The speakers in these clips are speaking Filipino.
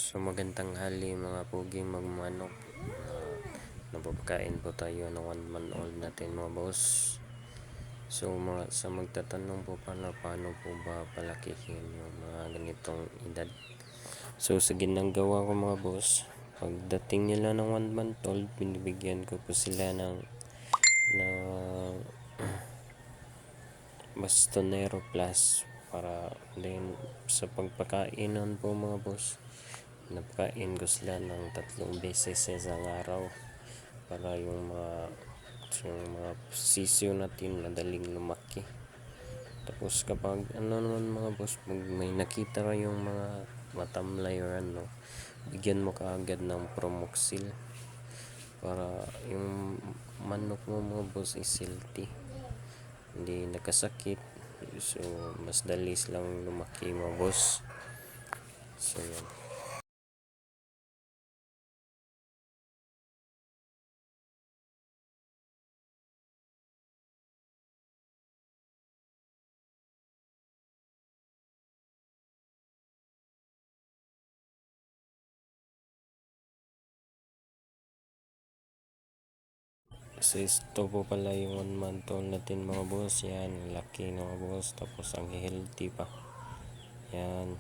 So magandang hali mga puging magmanok. Napapakain po tayo ng 1 month old natin mga boss. So sa magtatanong po paano po ba palakihin yung mga ganitong edad. So sa ginagawa ko mga boss, pagdating nila ng 1 month old, binibigyan ko po sila ng Bastonero Plus para din sa pagpakain po mga boss. Napakain ko sila ng 3 beses sa isang araw para yung mga sisiyo natin madaling lumaki. Tapos kapag naman mga boss, pag may nakita kayong mga matamlay or bigyan mo kaagad ng Promoxil para yung manok mo mga boss is healthy, hindi nakasakit. So mas dali silang lumaki mga boss. So yan. So ito po pala yung 1 month old natin mga boss. Yan, laki na mga boss. Tapos ang healthy pa. Yan.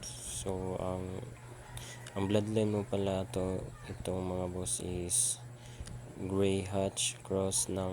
So ang bloodline mo pala itong mga boss is Gray Hatch cross ng